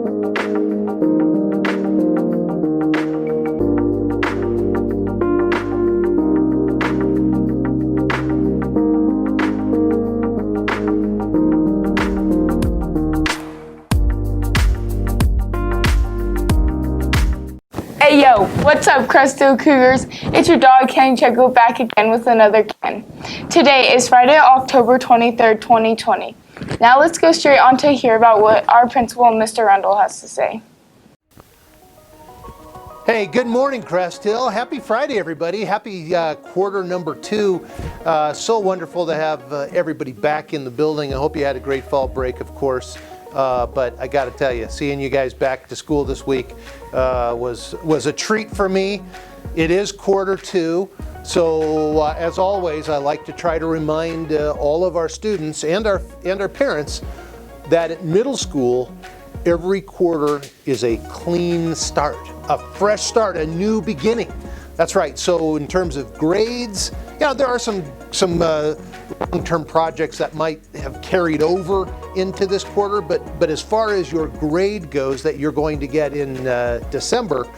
Hey yo, what's up Cresthill Cougars? It's your dog Cann Checo back again with another Cann. Today is Friday, October 23rd, 2020. Now let's go straight on to hear about what our principal, Mr. Rundle, has to say. Hey, good morning, Crest Hill. Happy Friday, everybody. Happy quarter number 2. So wonderful to have everybody back in the building. I hope you had a great fall break, of course. But I got to tell you, seeing you guys back to school this week was a treat for me. It is quarter 2. So as always, I like to try to remind all of our students and our parents that at middle school, every quarter is a clean start, a fresh start, a new beginning. That's right. So in terms of grades, yeah, there are some long-term projects that might have carried over into this quarter, but as far as your grade goes that you're going to get in December,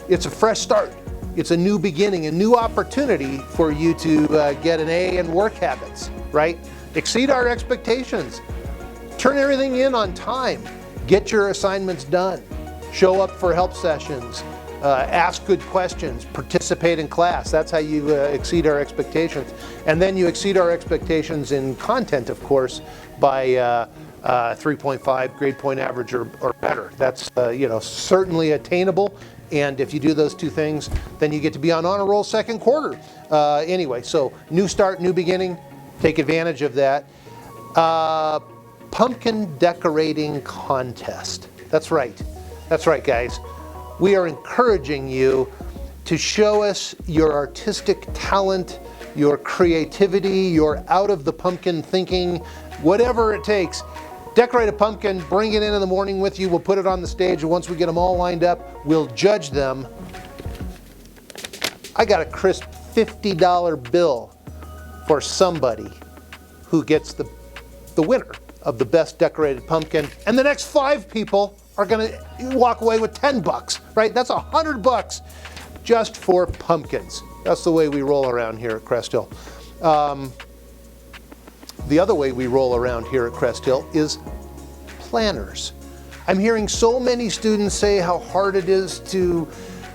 it's a fresh start. It's a new beginning, a new opportunity for you to get an A in work habits, right? Exceed our expectations. Turn everything in on time. Get your assignments done. Show up for help sessions. Ask good questions. Participate in class. That's how you exceed our expectations. And then you exceed our expectations in content, of course, by 3.5 grade point average or better. That's certainly attainable. And if you do those two things, then you get to be on honor roll second quarter. Anyway, so new start, new beginning. Take advantage of that. Pumpkin decorating contest. That's right. That's right, guys. We are encouraging you to show us your artistic talent, your creativity, your out of the pumpkin thinking, whatever it takes. Decorate a pumpkin, bring it in the morning with you. We'll put it on the stage, and once we get them all lined up, we'll judge them. I got a crisp $50 bill for somebody who gets the winner of the best decorated pumpkin, and the next 5 people are going to walk away with $10, right? That's $100 just for pumpkins. That's the way we roll around here at Crest Hill. The other way we roll around here at Crest Hill is planners. I'm hearing so many students say how hard it is to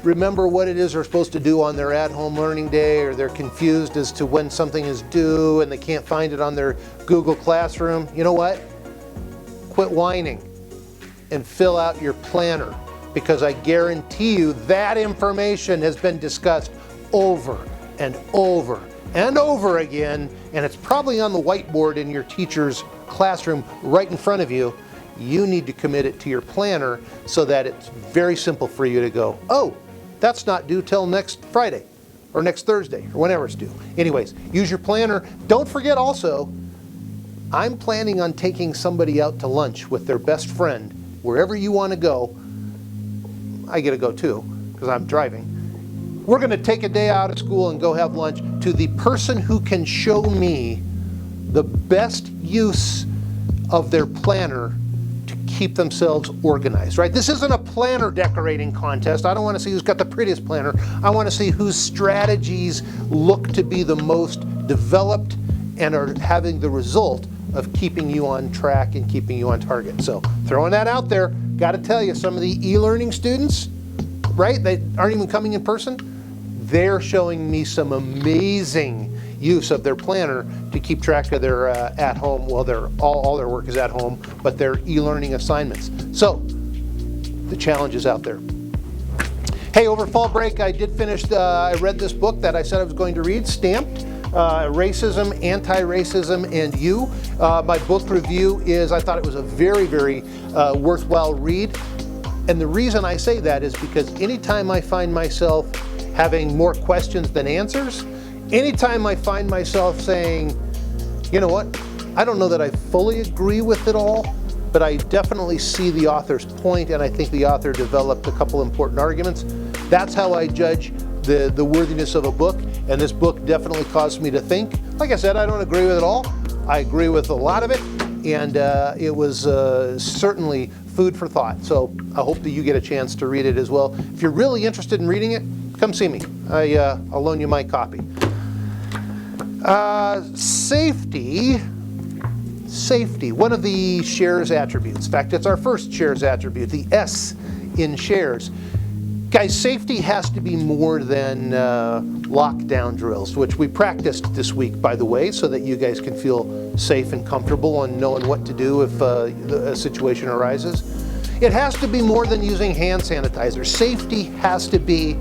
remember what it is they're supposed to do on their at-home learning day, or they're confused as to when something is due and they can't find it on their Google Classroom. You know what? Quit whining and fill out your planner, because I guarantee you that information has been discussed over and over and over again, and it's probably on the whiteboard in your teacher's classroom right in front of you. You need to commit it to your planner so that it's very simple for you to go, oh, that's not due till next Friday or next Thursday or whenever it's due. Anyways, use your planner. Don't forget also, I'm planning on taking somebody out to lunch with their best friend. Wherever you want to go, I get to go too, because I'm driving. We're going to take a day out of school and go have lunch to the person who can show me the best use of their planner to keep themselves organized, right? This isn't a planner decorating contest. I don't want to see who's got the prettiest planner. I want to see whose strategies look to be the most developed and are having the result of keeping you on track and keeping you on target. So throwing that out there, got to tell you, some of the e-learning students, right, they aren't even coming in person, they're showing me some amazing use of their planner to keep track of their at-home, well, all their work is at home, but their e-learning assignments. So the challenge is out there. Hey, over fall break, I did finish, I read this book that I said I was going to read, Stamped. Racism, Anti-Racism, and You. My book review is, I thought it was a very, very worthwhile read. And the reason I say that is because anytime I find myself having more questions than answers, anytime I find myself saying, you know what, I don't know that I fully agree with it all, but I definitely see the author's point, and I think the author developed a couple important arguments. That's how I judge the worthiness of a book, and this book definitely caused me to think. Like I said, I don't agree with it all. I agree with a lot of it, and it was certainly food for thought. So I hope that you get a chance to read it as well. If you're really interested in reading it, come see me. I'll loan you my copy. Safety, one of the shares attributes. In fact, it's our first shares attribute, the S in shares. Guys, safety has to be more than lockdown drills, which we practiced this week, by the way, so that you guys can feel safe and comfortable and knowing what to do if a situation arises. It has to be more than using hand sanitizer. Safety has to be,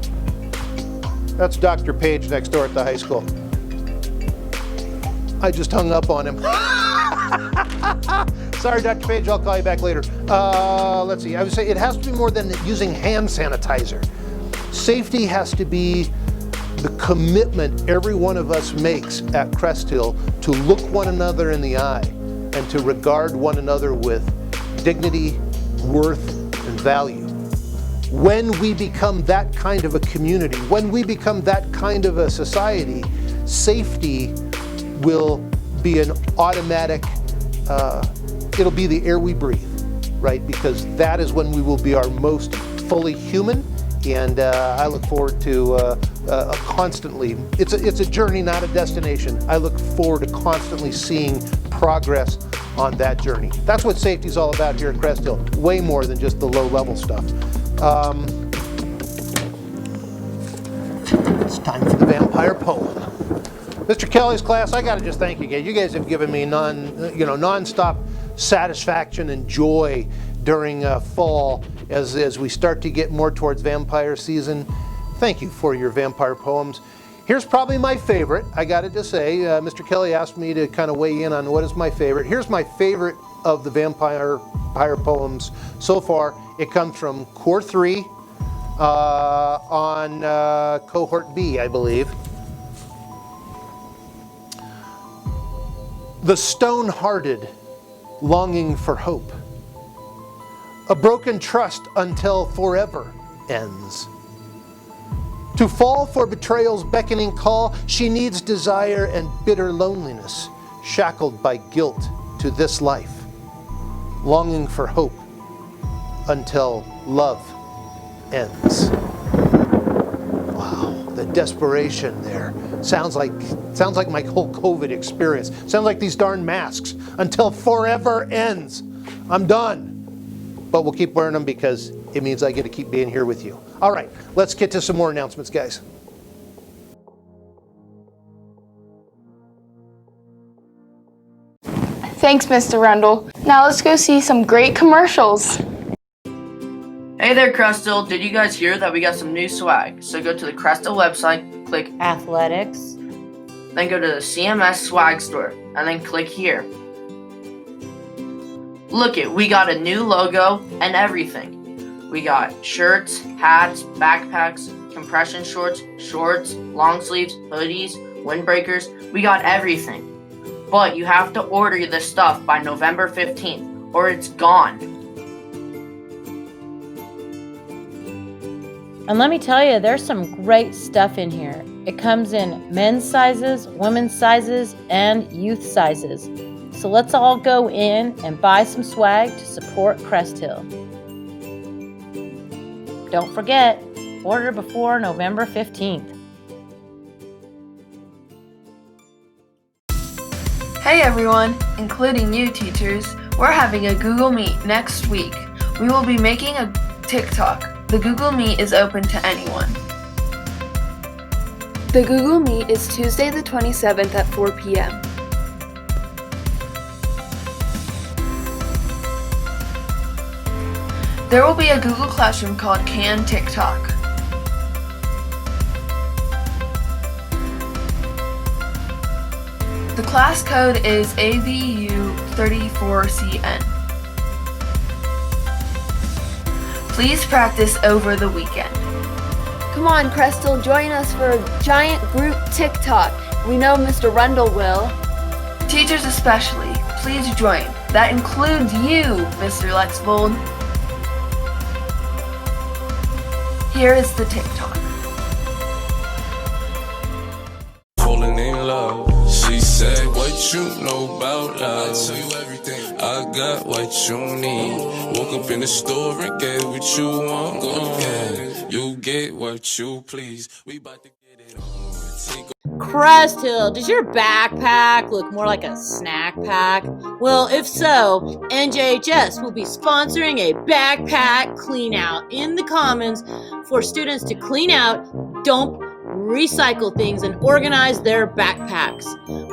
that's Dr. Page next door at the high school. I just hung up on him. Sorry, Dr. Page, I'll call you back later. Let's see, I would say it has to be more than using hand sanitizer. Safety has to be the commitment every one of us makes at Crest Hill to look one another in the eye and to regard one another with dignity, worth, and value. When we become that kind of a community, when we become that kind of a society, safety will be an automatic, it'll be the air we breathe, right? Because that is when we will be our most fully human. And I look forward to constantly, it's a journey, not a destination. I look forward to constantly seeing progress on that journey. That's what safety is all about here at Crest Hill, way more than just the low level stuff. It's time for the vampire poem. Mr. Kelly's class, I gotta just thank you guys. You guys have given me non-stop satisfaction and joy during fall as we start to get more towards vampire season. Thank you for your vampire poems. Here's probably my favorite. I got to say, Mr. Kelly asked me to kind of weigh in on what is my favorite. Here's my favorite of the vampire poems so far. It comes from Core 3 on Cohort B, I believe. The stone-hearted, longing for hope. A broken trust until forever ends. To fall for betrayal's beckoning call, she needs desire and bitter loneliness, shackled by guilt to this life, longing for hope until love ends. Wow, the desperation there. Sounds like my whole COVID experience. Sounds like these darn masks. Until forever ends. I'm done. But we'll keep wearing them because it means I get to keep being here with you. All right, let's get to some more announcements, guys. Thanks, Mr. Rundle. Now let's go see some great commercials. Hey there, Crest Hill. Did you guys hear that we got some new swag? So go to the Crest Hill website, click Athletics, then go to the CMS swag store, and then click here. Look it, we got a new logo and everything. We got shirts, hats, backpacks, compression shorts, long sleeves, hoodies, windbreakers. We got everything. But you have to order this stuff by November 15th or it's gone. and let me tell you, there's some great stuff in here. It comes in men's sizes, women's sizes, and youth sizes. So let's all go in and buy some swag to support Crest Hill. Don't forget, order before November 15th. Hey everyone, including you teachers, we're having a Google Meet next week. We will be making a TikTok. The Google Meet is open to anyone. The Google Meet is Tuesday the 27th at 4 p.m. There will be a Google Classroom called Cann TikTok. The class code is AVU34CN. Please practice over the weekend. Come on, Crestel, join us for a giant group TikTok. We know Mr. Rundle will. Teachers especially, please join. That includes you, Mr. Lexvold. Here is the TikTok. Falling in love. She said, what what you know about love. I tell you everything. I got what you need. Woke up in the store and get what you want. You get what you please. We about to get it on. Take Crest Hill, does your backpack look more like a snack pack? Well, if so, NJHS will be sponsoring a backpack clean out in the Commons for students to clean out, dump, recycle things, and organize their backpacks.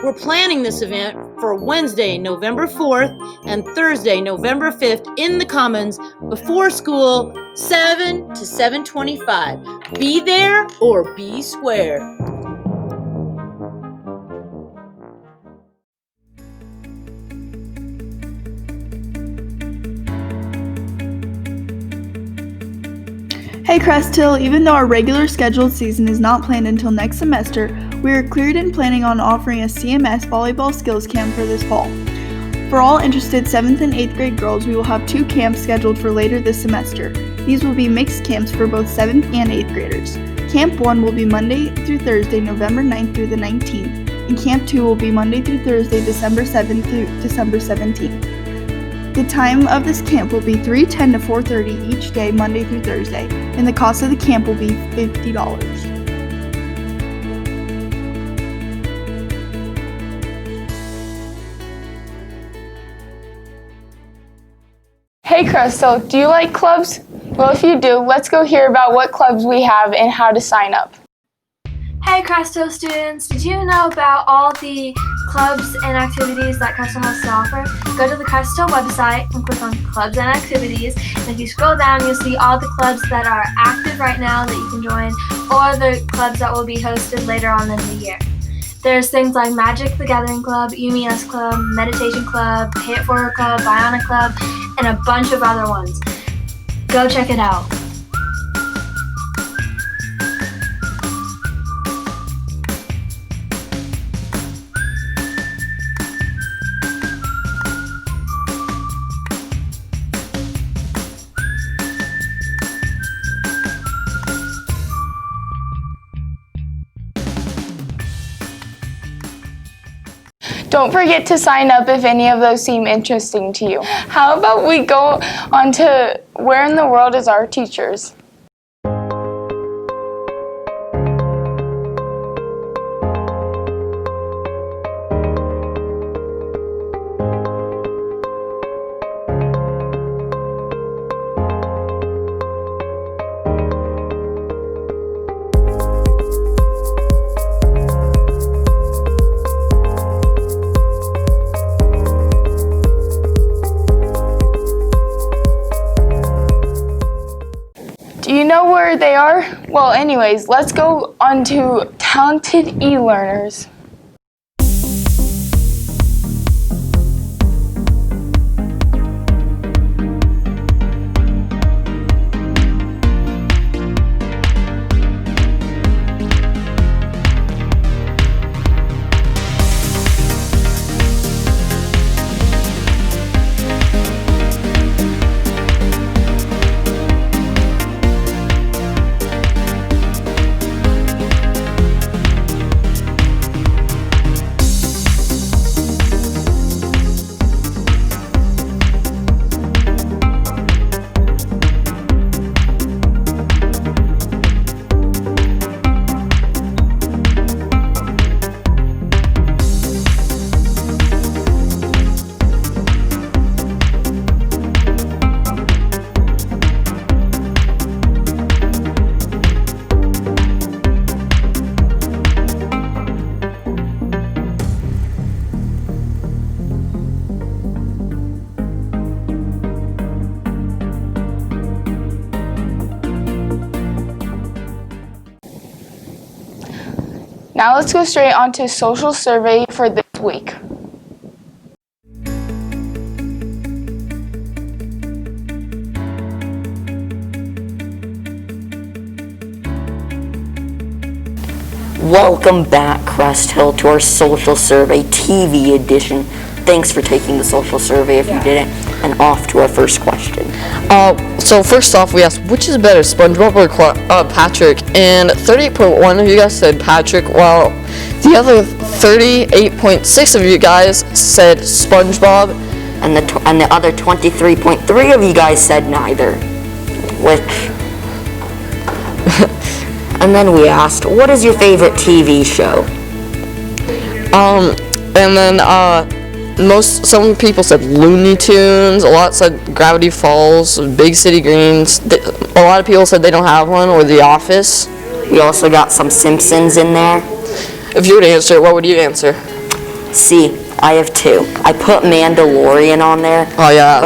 We're planning this event for Wednesday, November 4th and Thursday, November 5th in the Commons before school, 7 to 7:25. Be there or be square. Hey Crest Hill, even though our regular scheduled season is not planned until next semester, we are cleared and planning on offering a CMS volleyball skills camp for this fall. For all interested 7th and 8th grade girls, we will have 2 camps scheduled for later this semester. These will be mixed camps for both 7th and 8th graders. Camp 1 will be Monday through Thursday, November 9th through the 19th, and Camp 2 will be Monday through Thursday, December 7th through December 17th. The time of this camp will be 3:10 to 4:30 each day, Monday through Thursday, and the cost of the camp will be $50. Hey Crystal, do you like clubs? Well, if you do, let's go hear about what clubs we have and how to sign up. Hey Cresto students, did you know about all the clubs and activities that Cresto has to offer? Go to the Cresto website and click on clubs and activities, and if you scroll down you'll see all the clubs that are active right now that you can join, or the clubs that will be hosted later on in the year. There's things like Magic the Gathering Club, You Me Us Club, Meditation Club, Pay It Forward Club, Bionic Club, and a bunch of other ones. Go check it out. Don't forget to sign up if any of those seem interesting to you. How about we go on to where in the world is our teachers? Do you know where they are? Well, anyways, let's go on to talented e-learners. Now let's go straight on to social survey for this week. Welcome back, Crest Hill, to our social survey TV edition. Thanks for taking the social survey if you didn't, and off to our first question. So first off, we asked, which is better, SpongeBob or Patrick? And 38.1 of you guys said Patrick, while The other 38.6 of you guys said SpongeBob. And the other 23.3 of you guys said neither. Which... And then we asked, what is your favorite TV show? And then some people said Looney Tunes, a lot said Gravity Falls, Big City Greens. A lot of people said they don't have one, or The Office. We also got some Simpsons in there. If you would answer, what would you answer? See, I have two. I put Mandalorian on there. Oh yeah,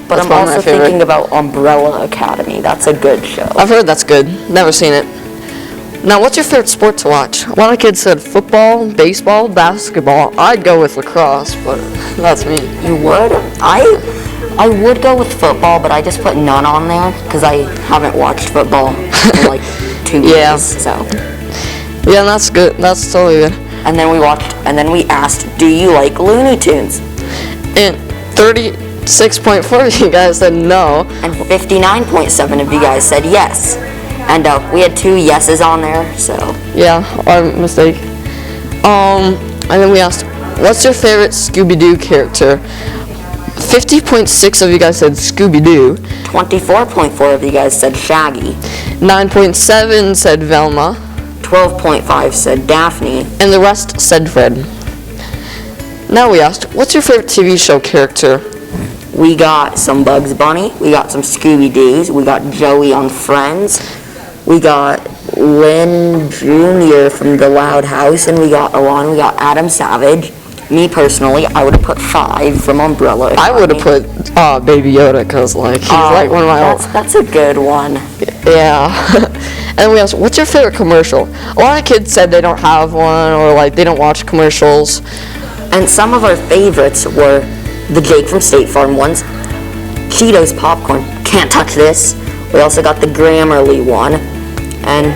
but I'm also thinking about Umbrella Academy. That's a good show. I've heard that's good. Never seen it. Now, what's your favorite sport to watch? A lot of kids said football, baseball, basketball. I'd go with lacrosse, but that's me. You would? I would go with football, but I just put none on there because I haven't watched football in like 2 years. So. Yeah, that's good. That's totally good. And then we asked, do you like Looney Tunes? And 36.4 of you guys said no. And 59.7 of you guys said yes. And we had 2 yeses on there, so. Yeah, our mistake. And then we asked, what's your favorite Scooby-Doo character? 50.6 of you guys said Scooby-Doo. 24.4 of you guys said Shaggy. 9.7 said Velma. 12.5 said Daphne. And the rest said Fred. Now we asked, what's your favorite TV show character? We got some Bugs Bunny. We got some Scooby-Doos. We got Joey on Friends. We got Lynn Jr. from The Loud House. And we got Alon. We got Adam Savage. Me personally, I would have put 5 from Umbrella Academy. I would have put Baby Yoda because he's like one of my That's a good one. Yeah. And we asked, what's your favorite commercial? A lot of kids said they don't have one or they don't watch commercials. And some of our favorites were the Jake from State Farm ones, Cheetos popcorn, can't touch this. We also got the Grammarly one, and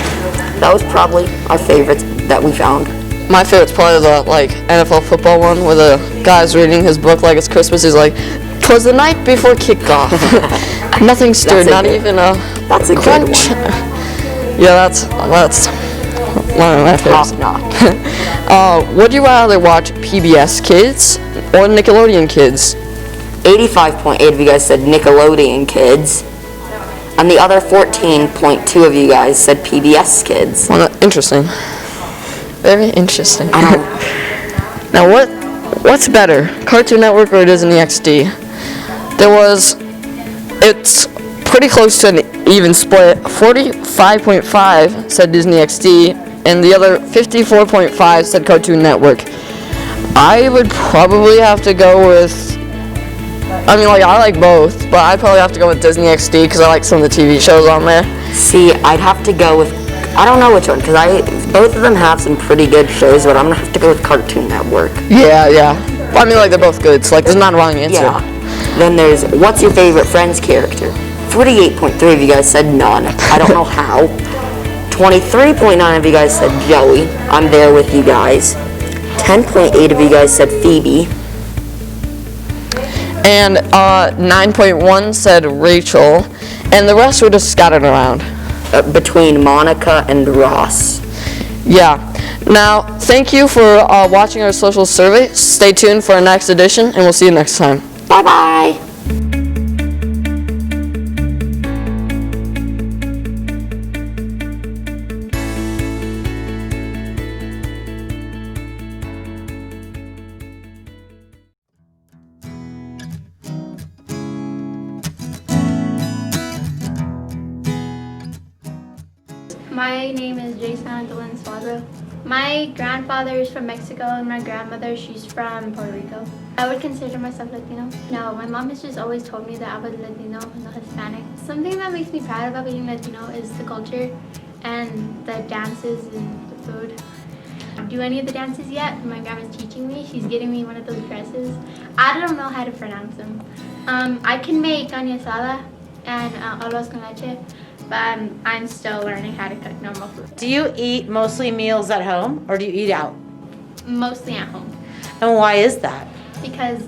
that was probably our favorites that we found. My favorite's probably the NFL football one where the guy's reading his book like it's Christmas. He's like, 'twas the night before kickoff. Nothing stirred, not even a That's a crunch. good one. Yeah, that's one of my favorites. Top notch. Would you rather watch PBS Kids or Nickelodeon Kids? 85.8 of you guys said Nickelodeon Kids. And the other 14.2 of you guys said PBS Kids. Well, interesting. Very interesting. Now, what's better, Cartoon Network or Disney XD? It's pretty close to an even split. 45.5 said Disney XD, and the other 54.5 said Cartoon Network. I would probably have to go with, I like both, but I'd probably have to go with Disney XD because I like some of the TV shows on there. See, I'd have to go with, I don't know which one, because both of them have some pretty good shows, but I'm going to have to go with Cartoon Network. Yeah. They're both good, so there's not a wrong answer. Yeah. Then there's, what's your favorite Friends character? 48.3 of you guys said none. I don't know how. 23.9 of you guys said Joey. I'm there with you guys. 10.8 of you guys said Phoebe. And 9.1 said Rachel. And the rest were just scattered around. Between Monica and Ross. Yeah. Now, thank you for watching our social survey. Stay tuned for our next edition, and we'll see you next time. Bye-bye. My name is Jason Antolin Suazo. My grandfather is from Mexico and my grandmother, she's from Puerto Rico. I would consider myself Latino. No, my mom has just always told me that I was Latino and not Hispanic. Something that makes me proud about being Latino is the culture and the dances and the food. I don't do any of the dances yet. My grandma's teaching me. She's getting me one of those dresses. I don't know how to pronounce them. I can make carne asada and arroz con leche. But I'm still learning how to cook normal food. Do you eat mostly meals at home or do you eat out? Mostly at home. And why is that? Because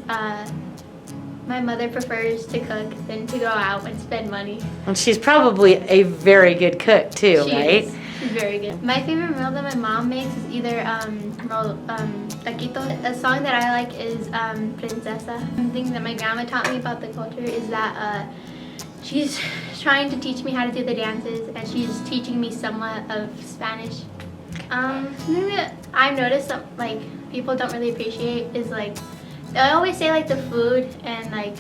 my mother prefers to cook than to go out and spend money. And she's probably a very good cook too, She right? is. Very good. My favorite meal that my mom makes is either taquito. A song that I like is Princesa. Something that my grandma taught me about the culture is that she's trying to teach me how to do the dances, and she's teaching me somewhat of Spanish. Something that I've noticed that like people don't really appreciate is like they always say like the food and like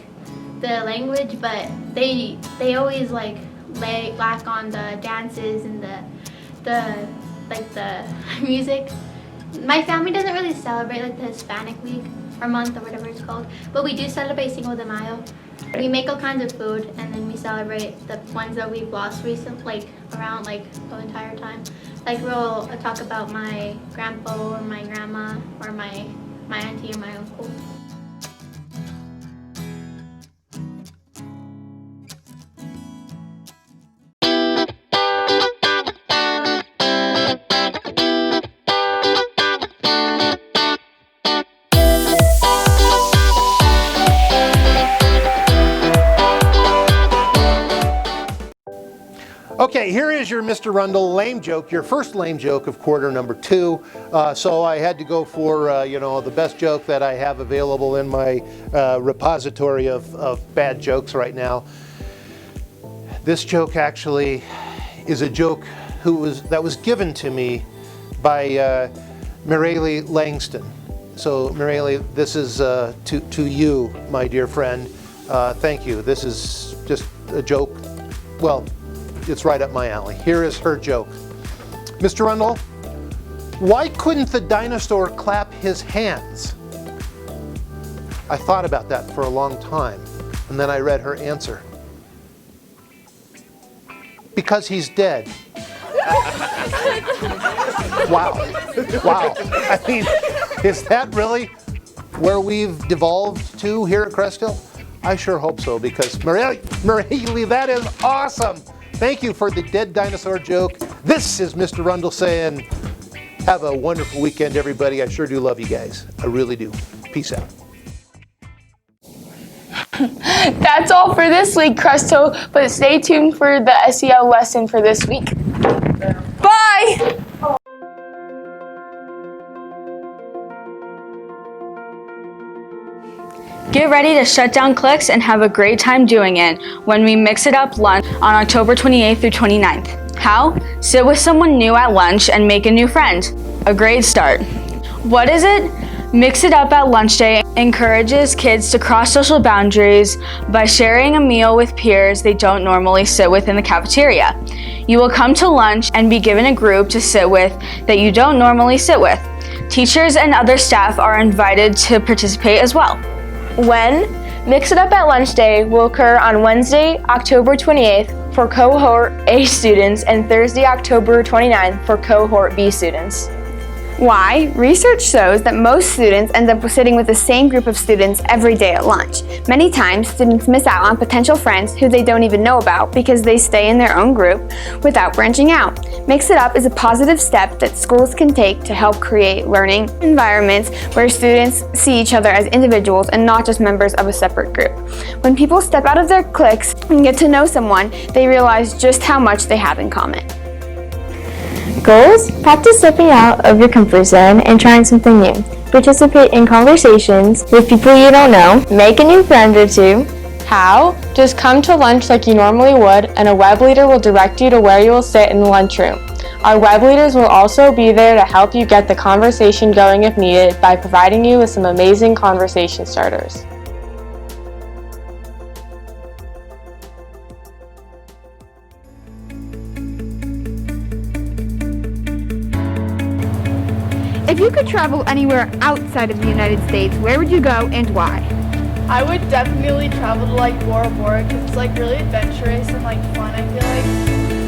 the language, but they always like lack on the dances and the music. My family doesn't really celebrate like the Hispanic week or month or whatever it's called, but we do celebrate Cinco de Mayo. We make all kinds of food and then we celebrate the ones that we've lost recently, like around like the entire time. Like we'll talk about my grandpa or my grandma or my auntie or my uncle. Okay, here is your Mr. Rundle lame joke, your first lame joke of quarter number 2. So I had to go for, the best joke that I have available in my repository of bad jokes right now. This joke actually is a joke that was given to me by Mirayli Langston. So Mirayli, this is to you, my dear friend. Thank you. This is just a joke. Well, it's right up my alley. Here is her joke. Mr. Rundle, why couldn't the dinosaur clap his hands? I thought about that for a long time, and then I read her answer. Because he's dead. Wow. Wow. I mean, is that really where we've devolved to here at Crest Hill? I sure hope so, because Mirayli, that is awesome. Thank you for the dead dinosaur joke. This is Mr. Rundle saying, have a wonderful weekend, everybody. I sure do love you guys. I really do. Peace out. That's all for this week, Crest Hill, but stay tuned for the SEL lesson for this week. Bye! Get ready to shut down cliques and have a great time doing it when we Mix It Up lunch on October 28th through 29th. How? Sit with someone new at lunch and make a new friend. A great start. What is it? Mix It Up at Lunch Day encourages kids to cross social boundaries by sharing a meal with peers they don't normally sit with in the cafeteria. You will come to lunch and be given a group to sit with that you don't normally sit with. Teachers and other staff are invited to participate as well. When? Mix It Up at Lunch Day will occur on Wednesday, October 28th for Cohort A students and Thursday, October 29th for Cohort B students. Why? Research shows that most students end up sitting with the same group of students every day at lunch. Many times, students miss out on potential friends who they don't even know about because they stay in their own group without branching out. Mix It Up is a positive step that schools can take to help create learning environments where students see each other as individuals and not just members of a separate group. When people step out of their cliques and get to know someone, they realize just how much they have in common. Goals? Practice stepping out of your comfort zone and trying something new. Participate in conversations with people you don't know. Make a new friend or two. How? Just come to lunch like you normally would, and a web leader will direct you to where you will sit in the lunchroom. Our web leaders will also be there to help you get the conversation going if needed by providing you with some amazing conversation starters. If you could travel anywhere outside of the United States, where would you go and why? I would definitely travel to like Bora Bora because it's like really adventurous and like fun, I feel like.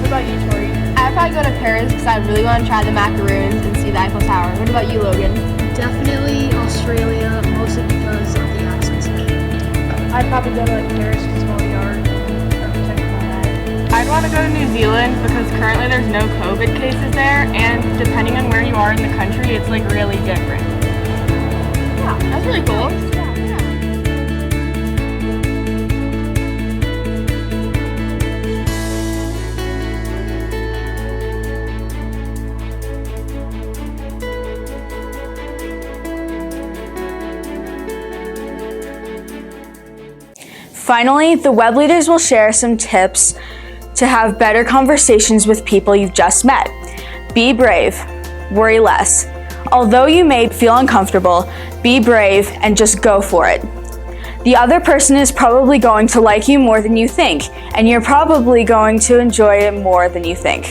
What about you, Tori? I'd probably go to Paris because I really want to try the macaroons and see the Eiffel Tower. What about you, Logan? Definitely Australia, mostly because of the accents. I'd probably go to like Paris because of all the art. I'd want to go to New Zealand because currently there's no COVID cases there, and depending on where you are in the country, it's like really different. Yeah, that's really cool. Finally, the web leaders will share some tips to have better conversations with people you've just met. Be brave, worry less. Although you may feel uncomfortable, be brave and just go for it. The other person is probably going to like you more than you think, and you're probably going to enjoy it more than you think.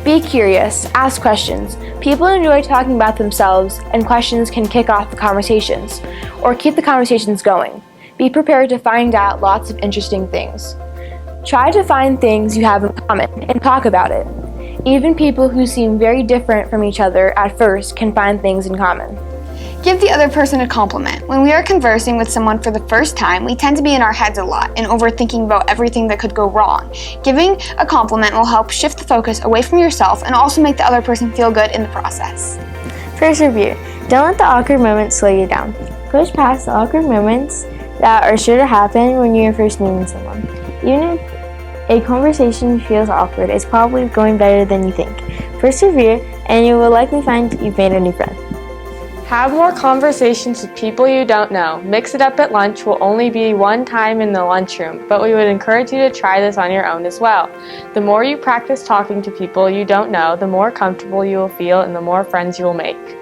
Be curious, ask questions. People enjoy talking about themselves, and questions can kick off the conversations, or keep the conversations going. Be prepared to find out lots of interesting things. Try to find things you have in common and talk about it. Even people who seem very different from each other at first can find things in common. Give the other person a compliment. When we are conversing with someone for the first time, we tend to be in our heads a lot and overthinking about everything that could go wrong. Giving a compliment will help shift the focus away from yourself and also make the other person feel good in the process. Persevere. Don't let the awkward moments slow you down. Push past the awkward moments that are sure to happen when you're first meeting someone. Even if a conversation feels awkward, it's probably going better than you think. Persevere, and you will likely find you've made a new friend. Have more conversations with people you don't know. Mix it up at lunch will only be one time in the lunchroom, but we would encourage you to try this on your own as well. The more you practice talking to people you don't know, the more comfortable you will feel and the more friends you will make.